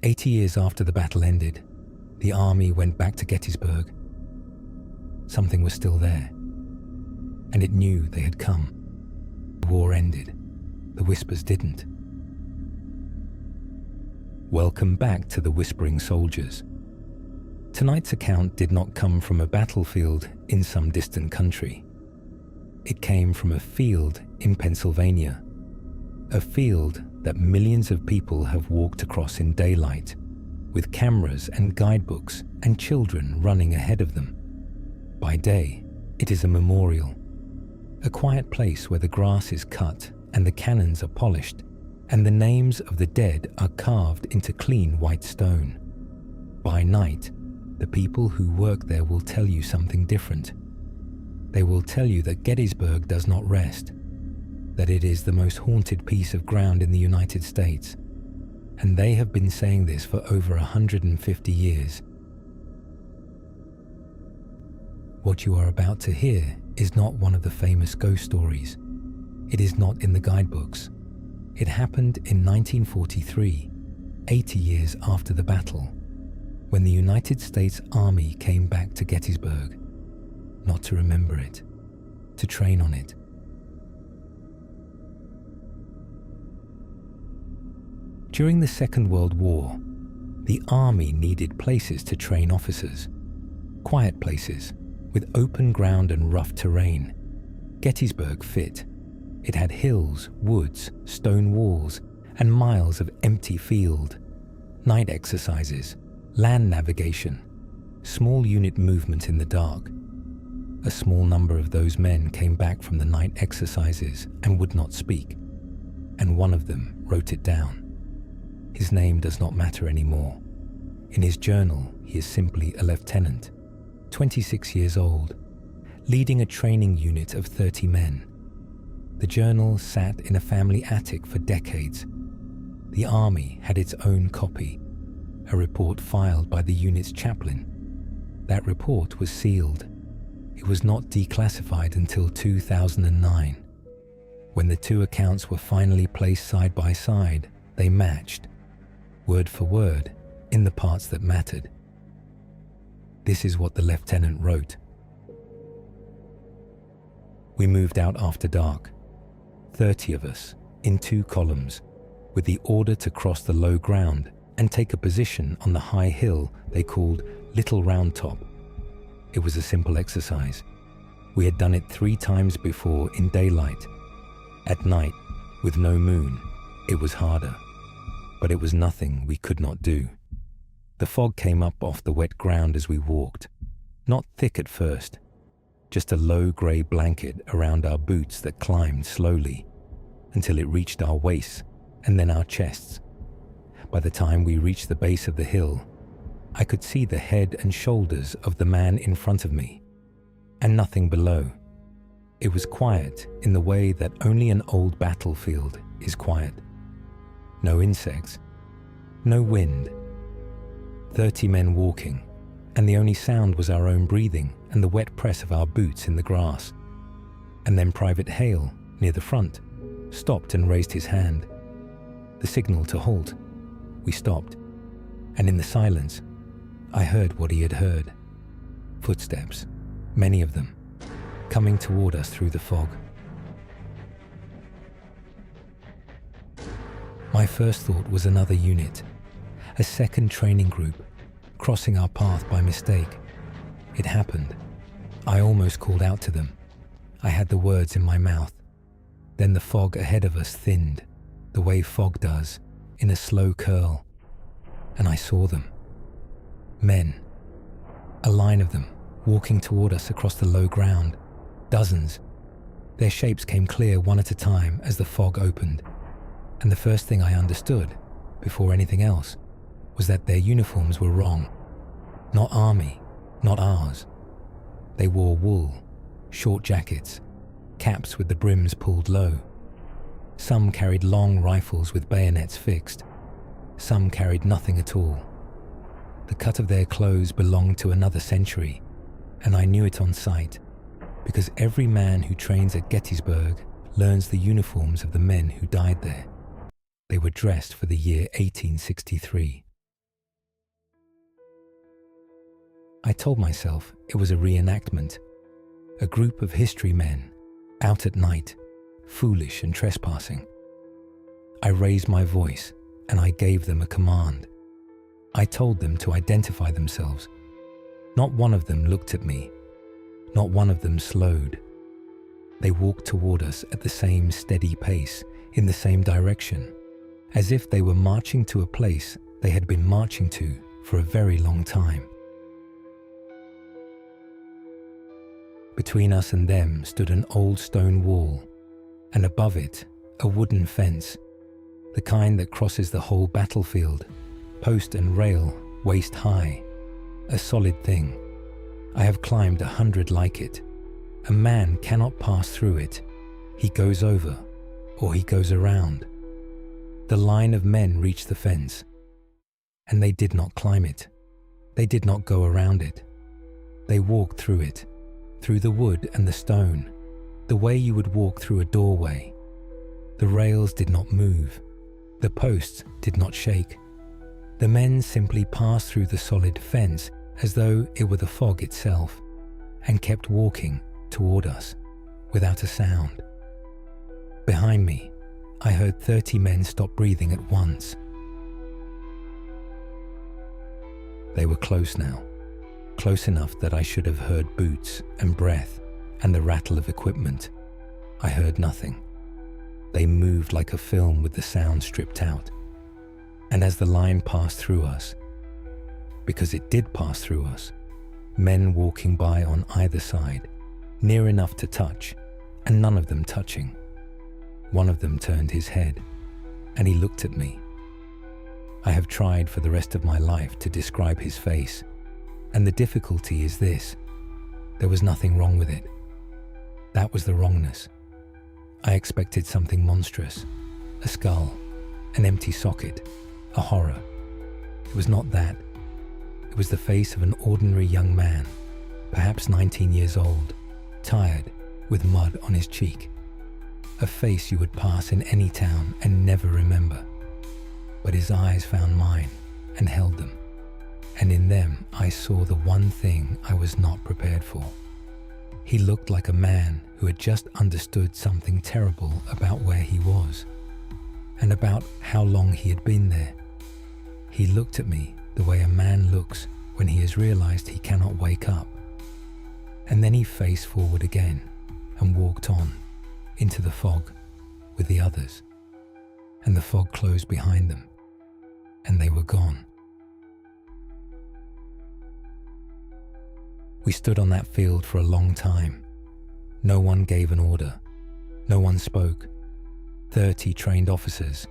80 years after the battle ended, the army went back to Gettysburg. Something was still there, and it knew they had come. The war ended. The whispers didn't. Welcome back to the Whispering Soldiers. Tonight's account did not come from a battlefield in some distant country. It came from a field in Pennsylvania, a field that millions of people have walked across in daylight, with cameras and guidebooks and children running ahead of them. By day, it is a memorial, a quiet place where the grass is cut and the cannons are polished, and the names of the dead are carved into clean white stone. By night, the people who work there will tell you something different. They will tell you that Gettysburg does not rest, that it is the most haunted piece of ground in the United States, and they have been saying this for over 150 years. What you are about to hear is not one of the famous ghost stories. It is not in the guidebooks. It happened in 1943, 80 years after the battle, when the United States Army came back to Gettysburg, not to remember it, to train on it. During the Second World War, the Army needed places to train officers, quiet places with open ground and rough terrain. Gettysburg fit. It had hills, woods, stone walls, and miles of empty field, night exercises, land navigation, small unit movement in the dark. A small number of those men came back from the night exercises and would not speak, and one of them wrote it down. His name does not matter anymore. In his journal, he is simply a lieutenant, 26 years old, leading a training unit of 30 men. The journal sat in a family attic for decades. The Army had its own copy, a report filed by the unit's chaplain. That report was sealed. It was not declassified until 2009. When the two accounts were finally placed side by side, they matched, word for word, in the parts that mattered. This is what the lieutenant wrote. We moved out after dark, 30 of us, in 2 columns, with the order to cross the low ground and take a position on the high hill they called Little Round Top. It was a simple exercise. We had done it 3 times before in daylight. At night, with no moon, it was harder, but it was nothing we could not do. The fog came up off the wet ground as we walked, not thick at first, just a low grey blanket around our boots that climbed slowly until it reached our waists and then our chests. By the time we reached the base of the hill, I could see the head and shoulders of the man in front of me, and nothing below. It was quiet in the way that only an old battlefield is quiet. No insects, no wind. 30 men walking, and the only sound was our own breathing and the wet press of our boots in the grass. And then Private Hale, near the front, stopped and raised his hand. The signal to halt. We stopped, and in the silence, I heard what he had heard. Footsteps, many of them, coming toward us through the fog. My first thought was another unit, a second training group, crossing our path by mistake. It happened. I almost called out to them. I had the words in my mouth. Then the fog ahead of us thinned, the way fog does, in a slow curl, and I saw them. Men. A line of them, walking toward us across the low ground. Dozens. Their shapes came clear one at a time as the fog opened, and the first thing I understood, before anything else, was that their uniforms were wrong. Not army, not ours. They wore wool, short jackets, caps with the brims pulled low. Some carried long rifles with bayonets fixed. Some carried nothing at all. The cut of their clothes belonged to another century, and I knew it on sight, because every man who trains at Gettysburg learns the uniforms of the men who died there. They were dressed for the year 1863. I told myself it was a reenactment, a group of history men, out at night, foolish and trespassing. I raised my voice and I gave them a command. I told them to identify themselves. Not one of them looked at me. Not one of them slowed. They walked toward us at the same steady pace, in the same direction, as if they were marching to a place they had been marching to for a very long time. Between us and them stood an old stone wall, and above it, a wooden fence, the kind that crosses the whole battlefield, post and rail waist high, a solid thing. I have climbed 100 like it. A man cannot pass through it. He goes over, or he goes around. The line of men reached the fence, and they did not climb it. They did not go around it. They walked through it, through the wood and the stone, the way you would walk through a doorway. The rails did not move. The posts did not shake. The men simply passed through the solid fence as though it were the fog itself, and kept walking toward us without a sound. Behind me, I heard 30 men stop breathing at once. They were close now, close enough that I should have heard boots and breath and the rattle of equipment. I heard nothing. They moved like a film with the sound stripped out. And as the line passed through us, because it did pass through us, men walking by on either side, near enough to touch, and none of them touching. One of them turned his head, and he looked at me. I have tried for the rest of my life to describe his face, and the difficulty is this: there was nothing wrong with it. That was the wrongness. I expected something monstrous, a skull, an empty socket, a horror. It was not that. It was the face of an ordinary young man, perhaps 19 years old, tired, with mud on his cheek. A face you would pass in any town and never remember. But his eyes found mine and held them, and in them I saw the one thing I was not prepared for. He looked like a man who had just understood something terrible about where he was, and about how long he had been there. He looked at me the way a man looks when he has realized he cannot wake up. And then he faced forward again and walked on into the fog with the others. And the fog closed behind them, and they were gone. We stood on that field for a long time. No one gave an order. No one spoke. 30 trained officers,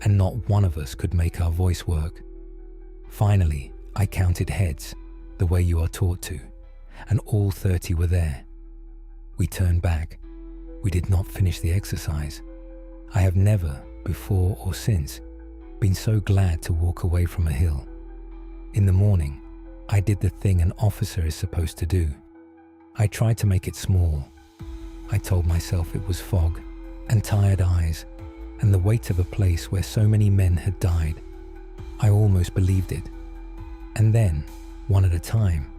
and not one of us could make our voice work. Finally, I counted heads, the way you are taught to, and all 30 were there. We turned back. We did not finish the exercise. I have never, before or since, been so glad to walk away from a hill. In the morning, I did the thing an officer is supposed to do. I tried to make it small. I told myself it was fog, and tired eyes, and the weight of a place where so many men had died. I almost believed it. And then, one at a time,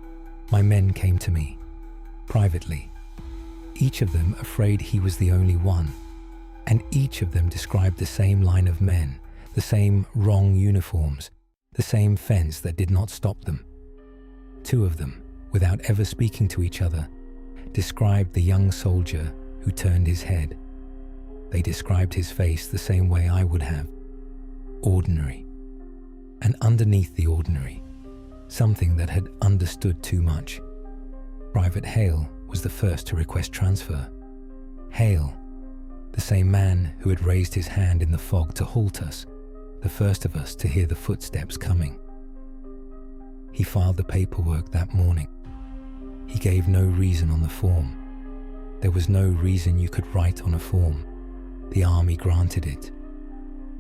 my men came to me, privately, each of them afraid he was the only one, and each of them described the same line of men, the same wrong uniforms, the same fence that did not stop them. 2 of them, without ever speaking to each other, described the young soldier who turned his head. They described his face the same way I would have, ordinary. And underneath the ordinary, something that had understood too much. Private Hale was the first to request transfer. Hale, the same man who had raised his hand in the fog to halt us, the first of us to hear the footsteps coming. He filed the paperwork that morning. He gave no reason on the form. There was no reason you could write on a form. The army granted it.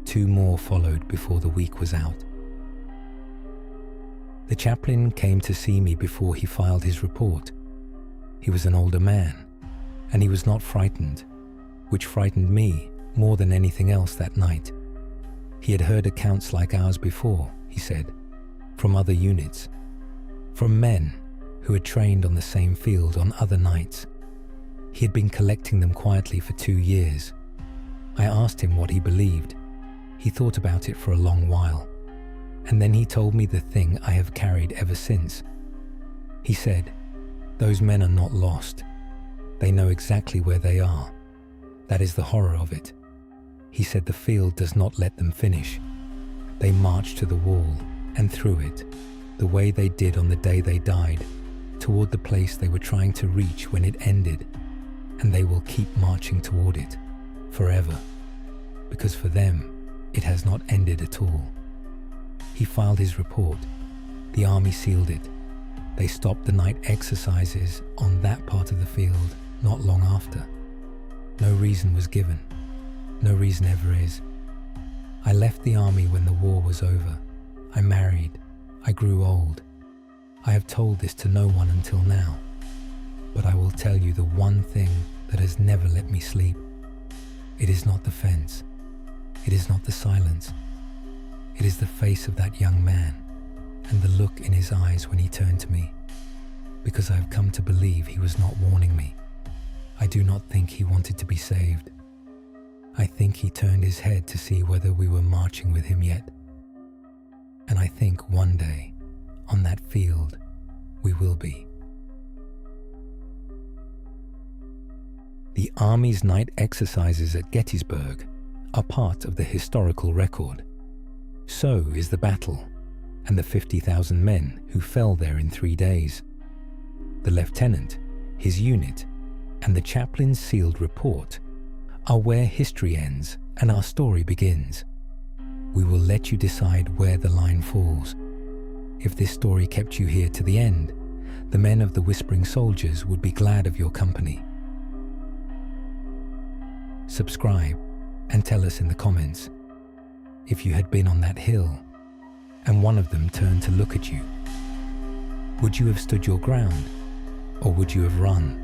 2 more followed before the week was out. The chaplain came to see me before he filed his report. He was an older man, and he was not frightened, which frightened me more than anything else that night. He had heard accounts like ours before, he said, from other units, from men who had trained on the same field on other nights. He had been collecting them quietly for 2 years. I asked him what he believed. He thought about it for a long while, and then he told me the thing I have carried ever since. He said, "Those men are not lost. They know exactly where they are. That is the horror of it." He said the field does not let them finish. They march to the wall and through it, the way they did on the day they died, toward the place they were trying to reach when it ended, and they will keep marching toward it, forever, because for them, it has not ended at all. He filed his report. The army sealed it. They stopped the night exercises on that part of the field not long after. No reason was given. No reason ever is. I left the army when the war was over. I married. I grew old. I have told this to no one until now, but I will tell you the one thing that has never let me sleep. It is not the fence. It is not the silence. It is the face of that young man and the look in his eyes when he turned to me, because I have come to believe he was not warning me. I do not think he wanted to be saved. I think he turned his head to see whether we were marching with him yet. And I think one day, on that field, we will be. The Army's night exercises at Gettysburg are part of the historical record. So is the battle, and the 50,000 men who fell there in 3 days. The lieutenant, his unit, and the chaplain's sealed report are where history ends and our story begins. We will let you decide where the line falls. If this story kept you here to the end, the men of the Whispering Soldiers would be glad of your company. Subscribe and tell us in the comments if you had been on that hill and one of them turned to look at you. Would you have stood your ground, or would you have run?